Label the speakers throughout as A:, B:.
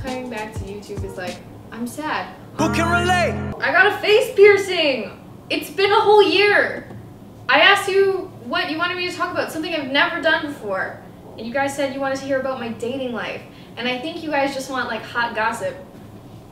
A: coming back to YouTube is like, I'm sad.
B: Who can relate?
A: I got a face piercing! It's been a whole year! I asked you what you wanted me to talk about, something I've never done before. And you guys said you wanted to hear about my dating life. And I think you guys just want like hot gossip.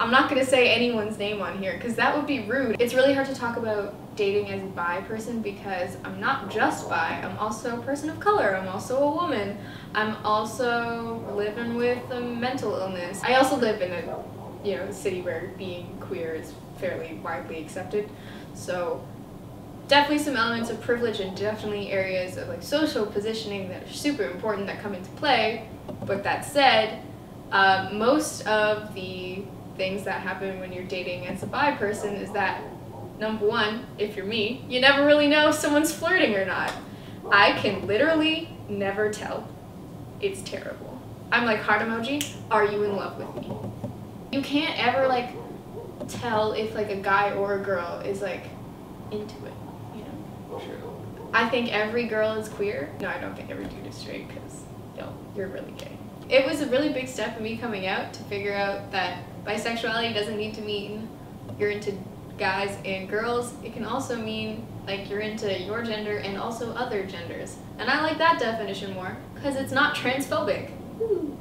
A: I'm not gonna say anyone's name on here because that would be rude. It's really hard to talk about dating as a bi person because I'm not just bi, I'm also a person of color, I'm also a woman, I'm also living with a mental illness. I also live in a city where being queer is fairly widely accepted. So definitely some elements of privilege and definitely areas of like social positioning that are super important that come into play. But that said, most of the things that happen when you're dating as a bi person is that, number one, if you're me, you never really know if someone's flirting or not. I can literally never tell. It's terrible. I'm like, heart emoji, are you in love with me? You can't ever like tell if like a guy or a girl is like into it, you know? True. I think every girl is queer. No, I don't think every dude is straight because you're really gay. It was a really big step in me coming out to figure out that bisexuality doesn't need to mean you're into guys and girls. It can also mean like you're into your gender and also other genders. And I like that definition more because it's not transphobic.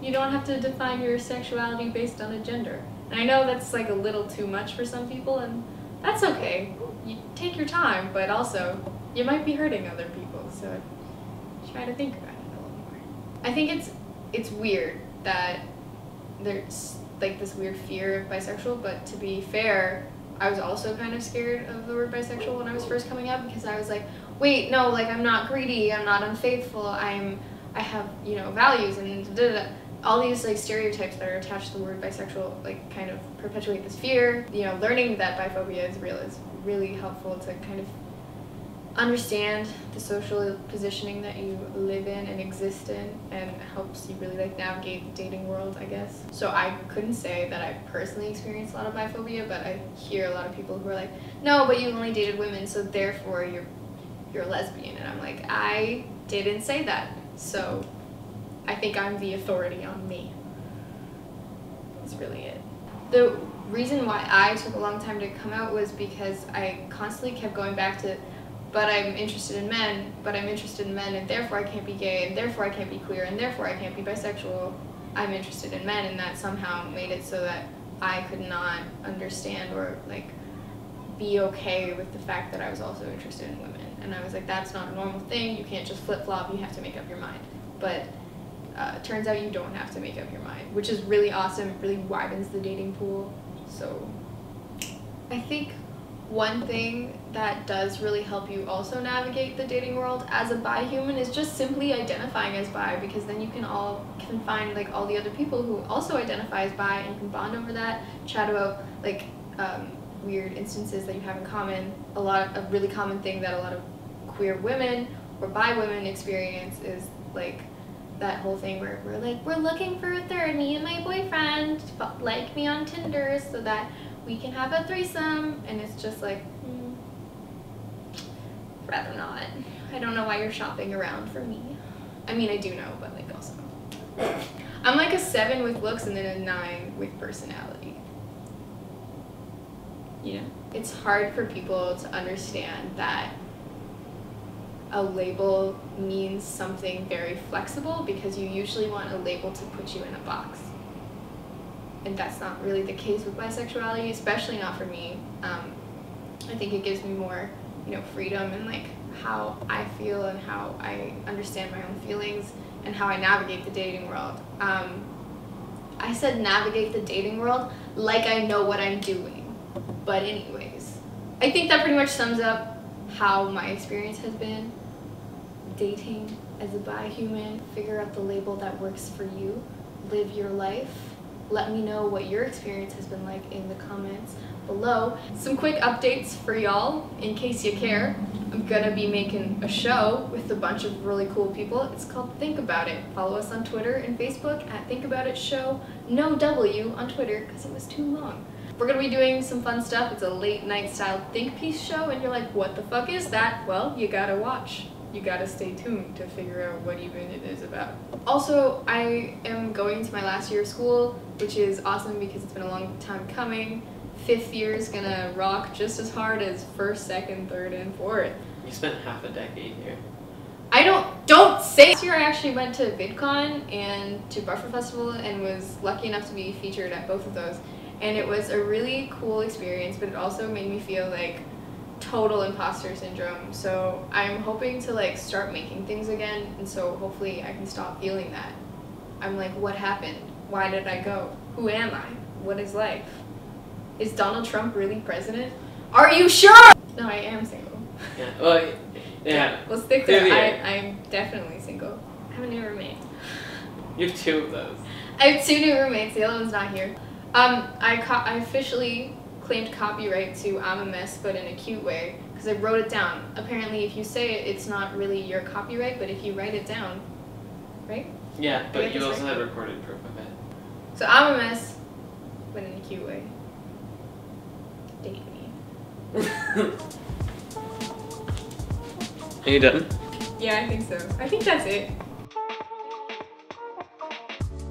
A: You don't have to define your sexuality based on a gender. And I know that's like a little too much for some people, and that's okay. You take your time, but also you might be hurting other people, so try to think about it a little more. I think it's weird that there's like this weird fear of bisexual, but to be fair, I was also kind of scared of the word bisexual when I was first coming out because I was like, wait, no, like I'm not greedy, I'm not unfaithful, I have, values and all these like stereotypes that are attached to the word bisexual like kind of perpetuate this fear. Learning that biphobia is real is really helpful to kind of understand the social positioning that you live in and exist in, and helps you really like navigate the dating world, I guess. So I couldn't say that I personally experienced a lot of biphobia, but I hear a lot of people who are like, no, but you only dated women, so therefore you're a lesbian. And I'm like, I didn't say that, so I think I'm the authority on me. That's really it. The reason why I took a long time to come out was because I constantly kept going back to, but I'm interested in men, and therefore I can't be gay, and therefore I can't be queer, and therefore I can't be bisexual. I'm interested in men, and that somehow made it so that I could not understand or like be okay with the fact that I was also interested in women. And I was like, that's not a normal thing, you can't just flip-flop, you have to make up your mind. But turns out you don't have to make up your mind, which is really awesome. It really widens the dating pool. So I think one thing that does really help you also navigate the dating world as a bi human is just simply identifying as bi, because then you can find like all the other people who also identify as bi, and you can bond over that, chat about like weird instances that you have in common. A really common thing that a lot of queer women or bi women experience is like that whole thing where we're like, we're looking for a third, me and my boyfriend like me on Tinder so that we can have a threesome. And it's just like, rather not. I don't know why you're shopping around for me. I mean, I do know, but like also I'm like a 7 with looks and then a 9 with personality. It's hard for people to understand that a label means something very flexible, because you usually want a label to put you in a box. And that's not really the case with bisexuality, especially not for me. I think it gives me more, freedom in like how I feel and how I understand my own feelings and how I navigate the dating world. I said navigate the dating world like I know what I'm doing. But anyways, I think that pretty much sums up how my experience has been dating as a bi human. Figure out the label that works for you. Live your life. Let me know what your experience has been like in the comments below. Some quick updates for y'all in case you care. I'm gonna be making a show with a bunch of really cool people. It's called Think About It. Follow us on Twitter and Facebook at Think About It Show. No W on Twitter because it was too long. We're gonna be doing some fun stuff. It's a late night style think piece show, and you're like, what the fuck is that? Well, you gotta watch. you gotta stay tuned to figure out what even it is about. Also, I am going to my last year of school, which is awesome because it's been a long time coming. 5th year is gonna rock just as hard as 1st, 2nd, 3rd, and 4th.
B: You spent half a decade here.
A: Don't say. Last year I actually went to VidCon and to Buffer Festival and was lucky enough to be featured at both of those. And it was a really cool experience, but it also made me feel like total imposter syndrome. So I'm hoping to like start making things again, and so hopefully I can stop feeling that. I'm like, what happened? Why did I go? Who am I? What is life? Is Donald Trump really president? Are you sure? No, I am single.
B: Yeah. Well, yeah.
A: We'll stick there. I'm definitely single. I have a new roommate.
B: You have 2 of those.
A: I have 2 new roommates. The other one's not here. I officially claimed copyright to I'm a Mess, but in a cute way, because I wrote it down. Apparently, if you say it, it's not really your copyright, but if you write it down, right?
B: Yeah, but you also have recorded proof of it.
A: So I'm a mess, but in a cute way. Date me.
B: Are you done?
A: Yeah, I think so. I think that's it.